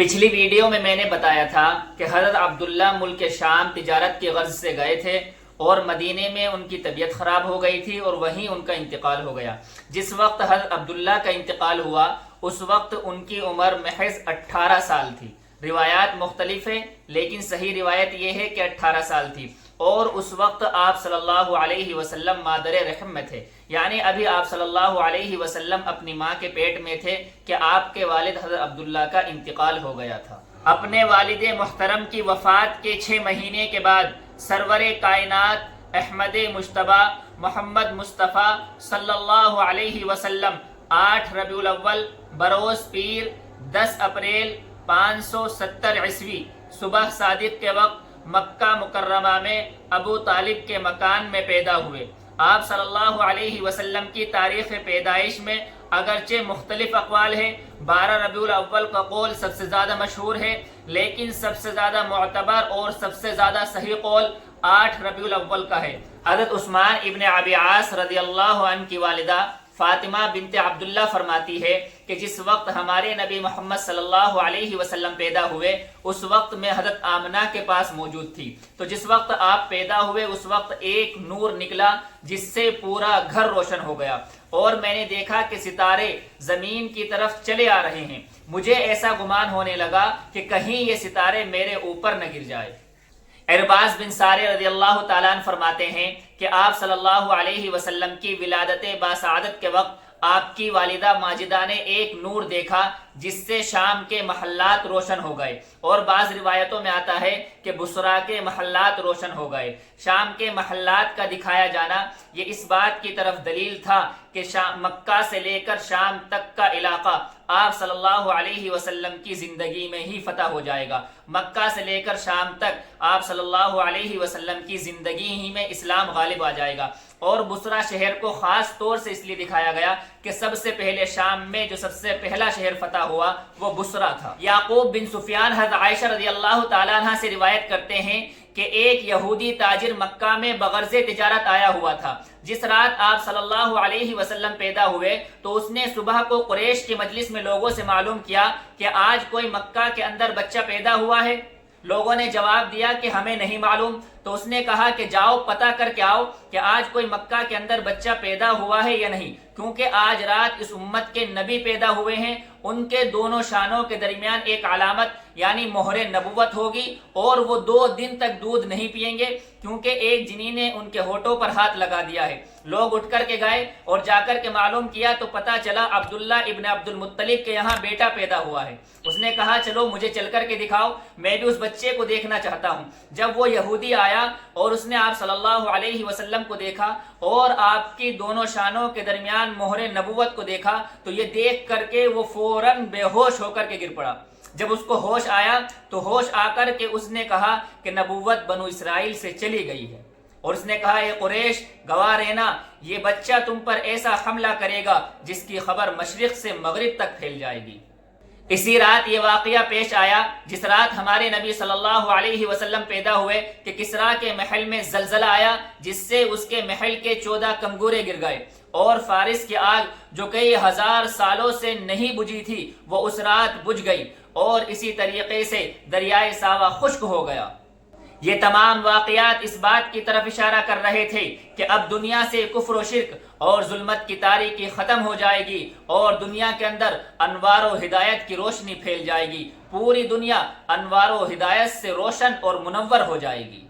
پچھلی ویڈیو میں نے بتایا تھا کہ حضرت عبداللہ ملک شام تجارت کی غرض سے گئے تھے اور مدینے میں ان کی طبیعت خراب ہو گئی تھی اور وہیں ان کا انتقال ہو گیا۔ جس وقت حضرت عبداللہ کا انتقال ہوا اس وقت ان کی عمر محض 18 سال تھی۔ روایات مختلف ہیں لیکن صحیح روایت یہ ہے کہ 18 سال تھی، اور اس وقت آپ صلی اللہ علیہ وسلم مادر رحم میں تھے، یعنی ابھی آپ صلی اللہ علیہ وسلم اپنی ماں کے پیٹ میں تھے کہ آپ کے والد حضرت عبداللہ کا انتقال ہو گیا تھا۔ اپنے والد محترم کی وفات کے 6 مہینے کے بعد سرور کائنات احمد مجتبی محمد مصطفیٰ صلی اللہ علیہ وسلم 8 ربیع الاول بروز پیر 10 اپریل 570 عیسوی صبح صادق کے وقت مکہ مکرمہ میں ابو طالب کے مکان میں پیدا ہوئے۔ آپ صلی اللہ علیہ وسلم کی تاریخ پیدائش میں اگرچہ مختلف اقوال ہیں، 12 ربیع الاول کا قول سب سے زیادہ مشہور ہے، لیکن سب سے زیادہ معتبر اور سب سے زیادہ صحیح قول 8 ربیع الاول کا ہے۔ حضرت عثمان ابن ابی عاص رضی اللہ عنہ کی والدہ فاطمہ بنت عبداللہ فرماتی ہے کہ جس وقت ہمارے نبی محمد صلی اللہ علیہ وسلم پیدا ہوئے اس وقت میں حضرت آمنہ کے پاس موجود تھی، تو جس وقت آپ پیدا ہوئے اس وقت ایک نور نکلا جس سے پورا گھر روشن ہو گیا، اور میں نے دیکھا کہ ستارے زمین کی طرف چلے آ رہے ہیں۔ مجھے ایسا گمان ہونے لگا کہ کہیں یہ ستارے میرے اوپر نہ گر جائے۔ ارباز بن سارے رضی اللہ تعالیٰ عنہ فرماتے ہیں کہ آپ صلی اللہ علیہ وسلم کی ولادت باسعادت کے وقت آپ کی والدہ ماجدہ نے ایک نور دیکھا جس سے شام کے محلات روشن ہو گئے، اور بعض روایتوں میں آتا ہے کہ بصرہ کے محلات روشن ہو گئے۔ شام کے محلات کا دکھایا جانا یہ اس بات کی طرف دلیل تھا کہ مکہ سے لے کر شام تک کا علاقہ آپ صلی اللہ علیہ وسلم کی زندگی میں ہی فتح ہو جائے گا۔ مکہ سے لے کر شام تک آپ صلی اللہ علیہ وسلم کی زندگی ہی میں اسلام غالب آ جائے گا، اور بصرہ شہر کو خاص طور سے اس لیے دکھایا گیا کہ سب سے پہلے شام میں جو سب سے پہلا شہر فتح ہوا وہ بصرہ تھا۔ یعقوب بن سفیان حضرت عائشہ رضی اللہ تعالیٰ عنہ سے روایت کرتے ہیں کہ ایک یہودی تاجر مکہ میں بغرض تجارت آیا ہوا تھا۔ جس رات آپ صلی اللہ علیہ وسلم پیدا ہوئے تو اس نے صبح کو قریش کی مجلس میں لوگوں سے معلوم کیا کہ آج کوئی مکہ کے اندر بچہ پیدا ہوا ہے۔ لوگوں نے جواب دیا کہ ہمیں نہیں معلوم، تو اس نے کہا کہ جاؤ پتہ کر کے آؤ کہ آج کوئی مکہ کے اندر بچہ پیدا ہوا ہے یا نہیں، کیونکہ آج رات اس امت کے نبی پیدا ہوئے ہیں، ان کے دونوں شانوں کے درمیان ایک علامت یعنی مہر نبوت ہوگی، اور وہ 2 دن تک دودھ نہیں پئیں گے کیونکہ ایک جنی نے ان کے ہونٹوں پر ہاتھ لگا دیا ہے۔ لوگ اٹھ کر کے گئے اور جا کر کے معلوم کیا تو پتہ چلا عبداللہ ابن عبد المطلب کے یہاں بیٹا پیدا ہوا ہے۔ اس نے کہا چلو مجھے چل کر کے دکھاؤ، میں بھی اس بچے کو دیکھنا چاہتا ہوں۔ جب وہ یہودی آیا اور اس نے آپ صلی اللہ علیہ وسلم کو دیکھا اور آپ کی دونوں شانوں کے درمیان مہر نبوت کو دیکھا تو یہ دیکھ کر کے وہ فوراً بے ہوش ہو کر کے گر پڑا۔ جب اس کو ہوش آیا تو ہوش آ کر کے اس نے کہا کہ نبوت بنو اسرائیل سے چلی گئی ہے، اور اس نے کہا اے قریش گواہ رہنا، یہ بچہ تم پر ایسا حملہ کرے گا جس کی خبر مشرق سے مغرب تک پھیل جائے گی۔ اسی رات یہ واقعہ پیش آیا جس رات ہمارے نبی صلی اللہ علیہ وسلم پیدا ہوئے کہ کسریٰ کے محل میں زلزلہ آیا جس سے اس کے محل کے 14 کمگورے گر گئے، اور فارس کی آگ جو کئی ہزار سالوں سے نہیں بجھی تھی وہ اس رات بجھ گئی، اور اسی طریقے سے دریائے ساوا خشک ہو گیا۔ یہ تمام واقعات اس بات کی طرف اشارہ کر رہے تھے کہ اب دنیا سے کفر و شرک اور ظلمت کی تاریکی ختم ہو جائے گی، اور دنیا کے اندر انوار و ہدایت کی روشنی پھیل جائے گی، پوری دنیا انوار و ہدایت سے روشن اور منور ہو جائے گی۔